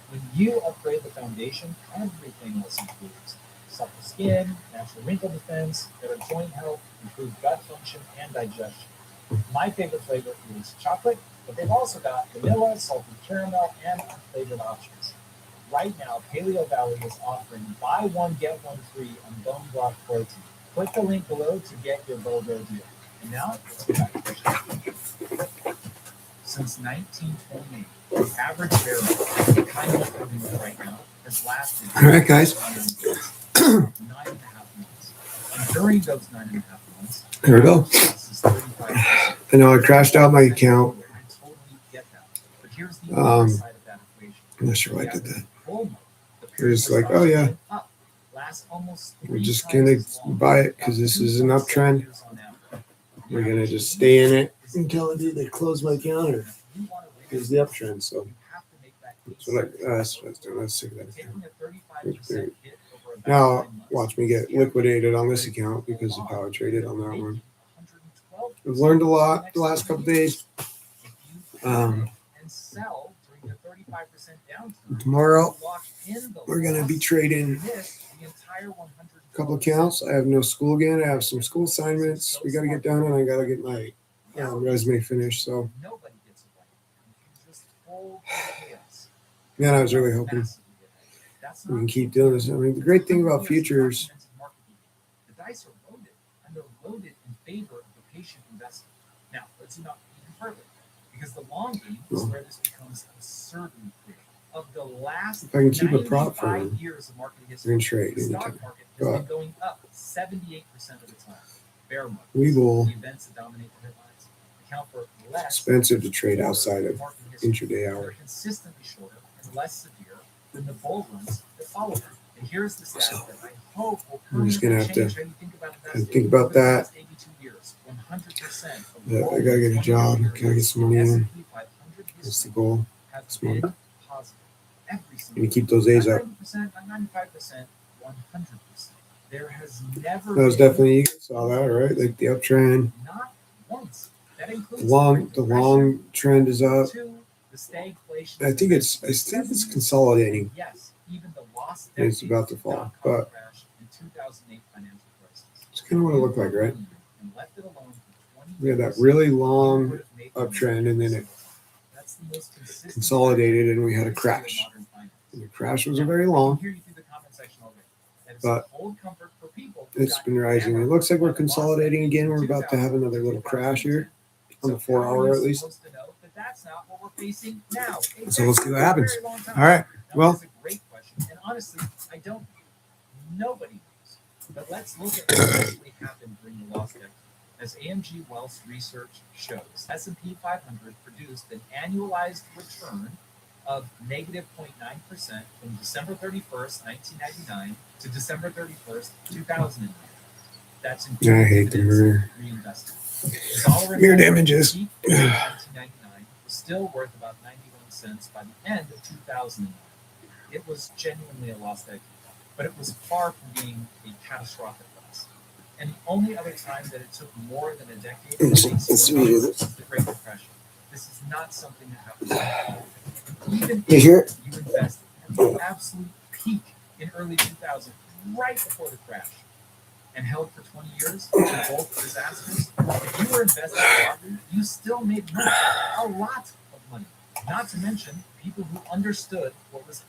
[SPEAKER 10] When you upgrade the foundation, everything else improves. Supple skin, natural wrinkle defense, better joint health, improved gut function, and digestion. My favorite flavor is chocolate, but they've also got vanilla, salted caramel, and unflavored options. Right now, Paleo Valley is offering buy one, get one free on bone broth protein. Click the link below to get your BOGO deal. And now, let's get back to the show. Since 1928, the average barrel, the kind of food right now, has lasted
[SPEAKER 15] All right, guys.
[SPEAKER 10] 9.5 months. And during those 9.5 months,
[SPEAKER 15] There we go.
[SPEAKER 10] this is 35%.
[SPEAKER 15] I know I crashed out my account.
[SPEAKER 10] I totally get that. But here's the
[SPEAKER 15] Um,
[SPEAKER 10] other side of that equation.
[SPEAKER 15] I'm not sure why I did that.
[SPEAKER 10] Full mode, the
[SPEAKER 15] It was like, oh yeah, we're just gonna buy it because this is an uptrend. We're gonna just stay in it until they close my account or is the uptrend. So that's what I was doing. Let's see that account. Now watch me get liquidated on this account because of how I traded on that one. I've learned a lot the last couple days. Tomorrow we're gonna be trading a couple accounts. I have no school again. I have some school assignments we got to get done, and I got to get my resume finished. So, man, I was really hoping we can keep doing this. I mean, the great thing about futures.
[SPEAKER 10] The dice are loaded, and they're loaded in favor of the patient investor. Now, let's not even further, because the long game is where this becomes absurdly clear. Of the last
[SPEAKER 15] If I can keep a prop for
[SPEAKER 10] 95
[SPEAKER 15] them,
[SPEAKER 10] years of market
[SPEAKER 15] we
[SPEAKER 10] history,
[SPEAKER 15] can trade
[SPEAKER 10] the stock
[SPEAKER 15] anytime.
[SPEAKER 10] market has been going up 78% of the time. Bear markets,
[SPEAKER 15] We will.
[SPEAKER 10] the events that dominate the headlines, account for less.
[SPEAKER 15] Expensive to trade outside of
[SPEAKER 10] market history.
[SPEAKER 15] intraday
[SPEAKER 10] They're
[SPEAKER 15] hour.
[SPEAKER 10] consistently shorter and less severe than the bull runs that follow them. And here's the stat that I hope will
[SPEAKER 15] I'm just gonna have to
[SPEAKER 10] change how you think about investing.
[SPEAKER 15] think about
[SPEAKER 10] Over the
[SPEAKER 15] that.
[SPEAKER 10] last 82 years, 100% of
[SPEAKER 15] But
[SPEAKER 10] all
[SPEAKER 15] I gotta get a job.
[SPEAKER 10] 20
[SPEAKER 15] Gotta get some money in.
[SPEAKER 10] S&P 500
[SPEAKER 15] That's the goal.
[SPEAKER 10] have
[SPEAKER 15] This
[SPEAKER 10] been
[SPEAKER 15] month.
[SPEAKER 10] positive. Every single
[SPEAKER 15] And keep those A's up.
[SPEAKER 10] 90%, not 95%, 100%. There has never
[SPEAKER 15] That was
[SPEAKER 10] been,
[SPEAKER 15] definitely, you saw that, right? Like the uptrend,
[SPEAKER 10] not once. That includes
[SPEAKER 15] the long trend is up.
[SPEAKER 10] to the stagflation.
[SPEAKER 15] I think it's consolidating.
[SPEAKER 10] Yes, even the lost
[SPEAKER 15] And it's about to fall,
[SPEAKER 10] dot-com
[SPEAKER 15] but
[SPEAKER 10] crash in 2008 financial crisis.
[SPEAKER 15] it's kind of what it looked like, right?
[SPEAKER 10] And left it alone for 20
[SPEAKER 15] We had that
[SPEAKER 10] years,
[SPEAKER 15] really
[SPEAKER 10] you
[SPEAKER 15] long
[SPEAKER 10] would have made
[SPEAKER 15] uptrend, and then it
[SPEAKER 10] That's the most consistent
[SPEAKER 15] consolidated, and we had a
[SPEAKER 10] history of
[SPEAKER 15] crash.
[SPEAKER 10] modern finance.
[SPEAKER 15] And the crash wasn't very
[SPEAKER 10] I can
[SPEAKER 15] long,
[SPEAKER 10] hear you through the comment section already. That is
[SPEAKER 15] but
[SPEAKER 10] cold comfort for people who
[SPEAKER 15] it's
[SPEAKER 10] got
[SPEAKER 15] been rising.
[SPEAKER 10] hammered
[SPEAKER 15] It looks like
[SPEAKER 10] by
[SPEAKER 15] we're
[SPEAKER 10] the lost
[SPEAKER 15] consolidating
[SPEAKER 10] decade
[SPEAKER 15] again.
[SPEAKER 10] in
[SPEAKER 15] We're about to have
[SPEAKER 10] 2000
[SPEAKER 15] another little crash here on
[SPEAKER 10] So
[SPEAKER 15] the 4
[SPEAKER 10] how are
[SPEAKER 15] hour
[SPEAKER 10] you
[SPEAKER 15] at least.
[SPEAKER 10] supposed to know that that's not what we're facing now?
[SPEAKER 15] So let's see what
[SPEAKER 10] Exactly.
[SPEAKER 15] happens.
[SPEAKER 10] For a very long time.
[SPEAKER 15] All right.
[SPEAKER 10] Now,
[SPEAKER 15] Well,
[SPEAKER 10] that's a great question, and honestly, I don't. Nobody knows. But let's look at what actually happened during the lost decade. As AMG Wealth's research shows, S&P 500 produced an annualized return of negative 0.9% from December 31st, 1999 to December 31st, 2009. That's
[SPEAKER 15] I hate the mirror.
[SPEAKER 10] reinvested. The dollar
[SPEAKER 15] Mirrored
[SPEAKER 10] index
[SPEAKER 15] images.
[SPEAKER 10] peaked in 1999 was still worth about 91 cents by the end of 2009. It was genuinely a lost decade, but it was far from being a catastrophic loss. And the only other time that it took more than a decade to
[SPEAKER 15] Let's
[SPEAKER 10] face
[SPEAKER 15] read it.
[SPEAKER 10] was the Great Depression. This is not something that happens. Even
[SPEAKER 15] You
[SPEAKER 10] if
[SPEAKER 15] hear it?
[SPEAKER 10] you invested at the absolute peak in early 2000, right before the crash, and held for 20 years through both disasters, if you were invested broadly, you still made money, a lot of money. Not to mention people who understood what was